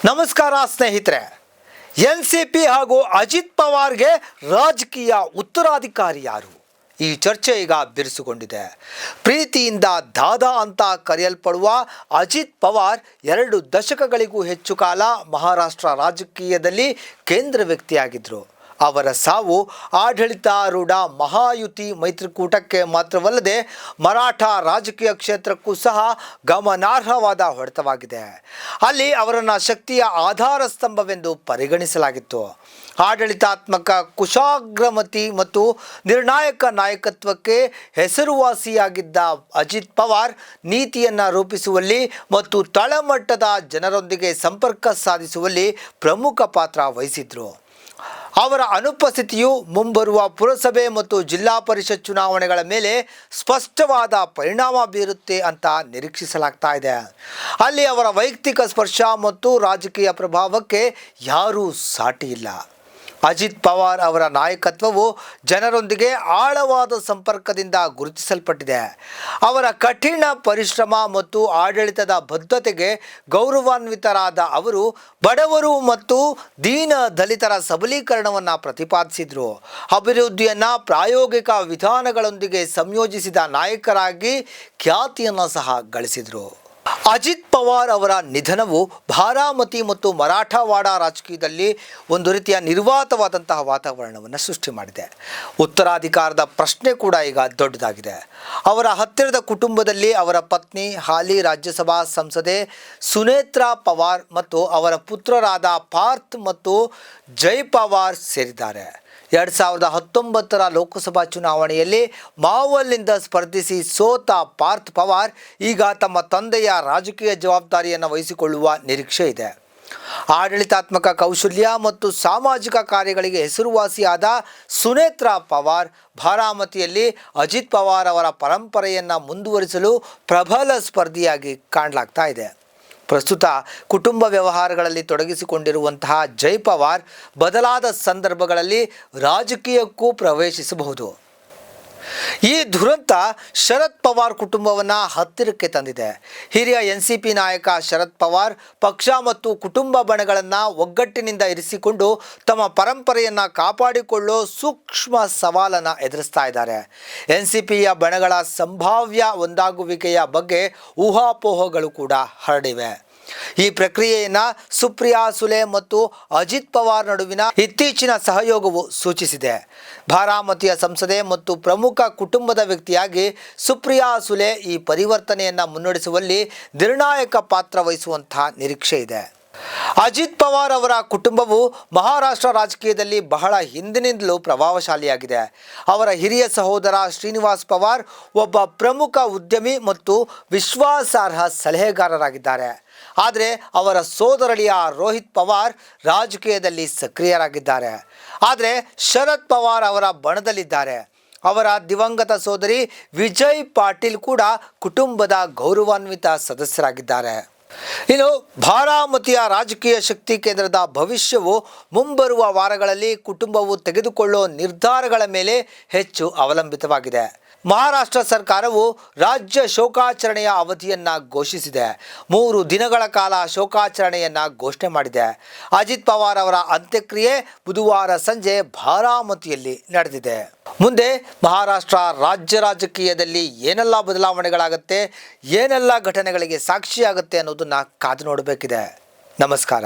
ನಮಸ್ಕಾರ ಸ್ನೇಹಿತರೆ. ಎನ್ಸಿಪಿ ಹಾಗೂ ಅಜಿತ್ ಪವಾರ್ಗೆ ರಾಜಕೀಯ ಉತ್ತರಾಧಿಕಾರಿ ಯಾರು? ಈ ಚರ್ಚೆ ಈಗ ಬಿರುಸುಗೊಂಡಿದೆ. ಪ್ರೀತಿಯಿಂದ ದಾದಾ ಅಂತ ಕರೆಯಲ್ಪಡುವ ಅಜಿತ್ ಪವಾರ್ 2 ದಶಕಗಳಿಗೂ ಹೆಚ್ಚು ಕಾಲ ಮಹಾರಾಷ್ಟ್ರ ರಾಜಕೀಯದಲ್ಲಿ ಕೇಂದ್ರ ವ್ಯಕ್ತಿಯಾಗಿದ್ದರು. ಅವರ ಸಾವು ಆಡಳಿತಾರೂಢ ಮಹಾಯುತಿ ಮೈತ್ರಿಕೂಟಕ್ಕೆ ಮಾತ್ರವಲ್ಲದೆ ಮರಾಠ ರಾಜಕೀಯ ಕ್ಷೇತ್ರಕ್ಕೂ ಸಹ ಗಮನಾರ್ಹವಾದ ಹೊಡೆತವಾಗಿದೆ. ಅಲ್ಲಿ ಅವರನ್ನು ಶಕ್ತಿಯ ಆಧಾರ ಸ್ತಂಭವೆಂದು ಪರಿಗಣಿಸಲಾಗಿತ್ತು. ಆಡಳಿತಾತ್ಮಕ ಕುಶಾಗ್ರಮತಿ ಮತ್ತು ನಿರ್ಣಾಯಕ ನಾಯಕತ್ವಕ್ಕೆ ಹೆಸರುವಾಸಿಯಾಗಿದ್ದ ಅಜಿತ್ ಪವಾರ್ ನೀತಿಯನ್ನು ರೂಪಿಸುವಲ್ಲಿ ಮತ್ತು ತಳಮಟ್ಟದ ಜನರೊಂದಿಗೆ ಸಂಪರ್ಕ ಸಾಧಿಸುವಲ್ಲಿ ಪ್ರಮುಖ ಪಾತ್ರ ವಹಿಸಿದ್ರು. ಅವರ ಅನುಪಸ್ಥಿತಿಯು ಮುಂಬರುವ ಪುರಸಭೆ ಮತ್ತು ಜಿಲ್ಲಾ ಪರಿಷತ್ ಚುನಾವಣೆಗಳ ಮೇಲೆ ಸ್ಪಷ್ಟವಾದ ಪರಿಣಾಮ ಬೀರುತ್ತೆ ಅಂತ ನಿರೀಕ್ಷಿಸಲಾಗ್ತಾ ಇದೆ. ಅಲ್ಲಿ ಅವರ ವೈಯಕ್ತಿಕ ಸ್ಪರ್ಶ ಮತ್ತು ರಾಜಕೀಯ ಪ್ರಭಾವಕ್ಕೆ ಯಾರೂ ಸಾಟಿ ಇಲ್ಲ. ಅಜಿತ್ ಪವಾರ್ ಅವರ ನಾಯಕತ್ವವು ಜನರೊಂದಿಗೆ ಆಳವಾದ ಸಂಪರ್ಕದಿಂದ ಗುರುತಿಸಲ್ಪಟ್ಟಿದೆ. ಅವರ ಕಠಿಣ ಪರಿಶ್ರಮ ಮತ್ತು ಆಡಳಿತದ ಬದ್ಧತೆಗೆ ಗೌರವಾನ್ವಿತರಾದ ಅವರು ಬಡವರು ಮತ್ತು ದೀನ ದಲಿತರ ಸಬಲೀಕರಣವನ್ನು ಪ್ರತಿಪಾದಿಸಿದರು. ಅಭಿವೃದ್ಧಿಯನ್ನು ಪ್ರಾಯೋಗಿಕ ವಿಧಾನಗಳೊಂದಿಗೆ ಸಂಯೋಜಿಸಿದ ನಾಯಕರಾಗಿ ಖ್ಯಾತಿಯನ್ನು ಸಹ ಗಳಿಸಿದರು. ಅಜಿತ್ ಪವಾರ್ ಅವರ ನಿಧನವು ಬಾರಾಮತಿ ಮತ್ತು ಮರಾಠವಾಡ ರಾಜಕೀಯದಲ್ಲಿ ಒಂದು ರೀತಿಯ ನಿರ್ವಾತವಾದಂತಹ ವಾತಾವರಣವನ್ನು ಸೃಷ್ಟಿ ಮಾಡಿದೆ. ಉತ್ತರಾಧಿಕಾರದ ಪ್ರಶ್ನೆ ಕೂಡ ಈಗ ದೊಡ್ಡದಾಗಿದೆ. ಅವರ ಹತ್ತಿರದ ಕುಟುಂಬದಲ್ಲಿ ಅವರ ಪತ್ನಿ ಹಾಲಿ ರಾಜ್ಯಸಭಾ ಸಂಸದೆ ಸುನೇತ್ರಾ ಪವಾರ್ ಮತ್ತು ಅವರ ಪುತ್ರರಾದ ಪಾರ್ಥ್ ಮತ್ತು ಜೈ ಪವಾರ್ ಸೇರಿದ್ದಾರೆ. 2019 ಲೋಕಸಭಾ ಚುನಾವಣೆಯಲ್ಲಿ ಮಾವೋಲ್ನಿಂದ ಸ್ಪರ್ಧಿಸಿ ಸೋತ ಪಾರ್ಥ್ ಪವಾರ್ ಈಗ ತಮ್ಮ ತಂದೆಯ ರಾಜಕೀಯ ಜವಾಬ್ದಾರಿಯನ್ನು ವಹಿಸಿಕೊಳ್ಳುವ ನಿರೀಕ್ಷೆ ಇದೆ. ಆಡಳಿತಾತ್ಮಕ ಕೌಶಲ್ಯ ಮತ್ತು ಸಾಮಾಜಿಕ ಕಾರ್ಯಗಳಿಗೆ ಹೆಸರುವಾಸಿಯಾದ ಸುನೇತ್ರಾ ಪವಾರ್ ಬಾರಾಮತಿಯಲ್ಲಿ ಅಜಿತ್ ಪವಾರ್ ಅವರ ಪರಂಪರೆಯನ್ನು ಮುಂದುವರಿಸಲು ಪ್ರಬಲ ಸ್ಪರ್ಧಿಯಾಗಿ ಕಾಣಲಾಗ್ತಾ ಇದೆ. ಪ್ರಸ್ತುತ ಕುಟುಂಬ ವ್ಯವಹಾರಗಳಲ್ಲಿ ತೊಡಗಿಸಿಕೊಂಡಿರುವಂತಹ ಜೈ ಪವಾರ್ ಬದಲಾದ ಸಂದರ್ಭಗಳಲ್ಲಿ ರಾಜಕೀಯಕ್ಕೂ ಪ್ರವೇಶಿಸಬಹುದು. ಈ ದುರಂತ ಶರದ್ ಪವಾರ್ ಕುಟುಂಬವನ್ನು ಹತ್ತಿರಕ್ಕೆ ತಂದಿದೆ. ಹಿರಿಯ ಎನ್ಸಿಪಿ ನಾಯಕ ಶರದ್ ಪವಾರ್ ಪಕ್ಷ ಮತ್ತು ಕುಟುಂಬ ಬಣಗಳನ್ನು ಒಗ್ಗಟ್ಟಿನಿಂದ ಇರಿಸಿಕೊಂಡು ತಮ್ಮ ಪರಂಪರೆಯನ್ನು ಕಾಪಾಡಿಕೊಳ್ಳೋ ಸೂಕ್ಷ್ಮ ಸವಾಲನ್ನು ಎದುರಿಸ್ತಾ ಇದ್ದಾರೆ. ಎನ್ಸಿಪಿಯ ಬಣಗಳ ಸಂಭಾವ್ಯ ಒಂದಾಗುವಿಕೆಯ ಬಗ್ಗೆ ಊಹಾಪೋಹಗಳು ಕೂಡ ಹರಡಿವೆ. ಈ ಪ್ರಕ್ರಿಯೆಯನ್ನು ಸುಪ್ರಿಯಾ ಸುಲೆ ಮತ್ತು ಅಜಿತ್ ಪವಾರ್ ನಡುವಿನ ಇತ್ತೀಚಿನ ಸಹಯೋಗವು ಸೂಚಿಸಿದೆ. ಬಾರಾಮತಿಯ ಸಂಸದೆ ಮತ್ತು ಪ್ರಮುಖ ಕುಟುಂಬದ ವ್ಯಕ್ತಿಯಾಗಿ ಸುಪ್ರಿಯಾ ಸುಲೆ ಈ ಪರಿವರ್ತನೆಯನ್ನು ಮುನ್ನಡೆಸುವಲ್ಲಿ ನಿರ್ಣಾಯಕ ಪಾತ್ರ ವಹಿಸುವಂತಹ ನಿರೀಕ್ಷೆ ಇದೆ. ಅಜಿತ್ ಪವಾರ್ ಅವರ ಕುಟುಂಬವು ಮಹಾರಾಷ್ಟ್ರ ರಾಜಕೀಯದಲ್ಲಿ ಬಹಳ ಹಿಂದಿನಿಂದಲೂ ಪ್ರಭಾವಶಾಲಿಯಾಗಿದೆ. ಅವರ ಹಿರಿಯ ಸಹೋದರ ಶ್ರೀನಿವಾಸ್ ಪವಾರ್ ಒಬ್ಬ ಪ್ರಮುಖ ಉದ್ಯಮಿ ಮತ್ತು ವಿಶ್ವಾಸಾರ್ಹ ಸಲಹೆಗಾರರಾಗಿದ್ದಾರೆ. ಆದರೆ ಅವರ ಸೋದರಳಿಯ ರೋಹಿತ್ ಪವಾರ್ ರಾಜಕೀಯದಲ್ಲಿ ಸಕ್ರಿಯರಾಗಿದ್ದಾರೆ. ಆದರೆ ಶರದ್ ಪವಾರ್ ಅವರ ಬಣದಲ್ಲಿದ್ದಾರೆ. ಅವರ ದಿವಂಗತ ಸೋದರಿ ವಿಜಯ್ ಪಾಟೀಲ್ ಕೂಡ ಕುಟುಂಬದ ಗೌರವಾನ್ವಿತ ಸದಸ್ಯರಾಗಿದ್ದಾರೆ. ಇನ್ನು ಬಾರಾಮತಿಯ ರಾಜಕೀಯ ಶಕ್ತಿ ಕೇಂದ್ರದ ಭವಿಷ್ಯವು ಮುಂಬರುವ ವಾರಗಳಲ್ಲಿ ಕುಟುಂಬವು ತೆಗೆದುಕೊಳ್ಳುವ ನಿರ್ಧಾರಗಳ ಮೇಲೆ ಹೆಚ್ಚು ಅವಲಂಬಿತವಾಗಿದೆ. ಮಹಾರಾಷ್ಟ್ರ ಸರ್ಕಾರವು ರಾಜ್ಯ ಶೋಕಾಚರಣೆಯ ಅವಧಿಯನ್ನು ಘೋಷಿಸಿದೆ. 3 ದಿನಗಳ ಕಾಲ ಶೋಕಾಚರಣೆಯನ್ನು ಘೋಷಣೆ ಮಾಡಿದೆ. ಅಜಿತ್ ಪವಾರ್ ಅವರ ಅಂತ್ಯಕ್ರಿಯೆ ಬುಧವಾರ ಸಂಜೆ ಬಾರಾಮತಿಯಲ್ಲಿ ನಡೆದಿದೆ. ಮುಂದೆ ಮಹಾರಾಷ್ಟ್ರ ರಾಜ್ಯ ರಾಜಕೀಯದಲ್ಲಿ ಏನೆಲ್ಲ ಬದಲಾವಣೆಗಳಾಗುತ್ತೆ, ಏನೆಲ್ಲ ಘಟನೆಗಳಿಗೆ ಸಾಕ್ಷಿಯಾಗುತ್ತೆ ಅನ್ನೋದನ್ನು ಕಾದು ನೋಡಬೇಕಿದೆ. ನಮಸ್ಕಾರ.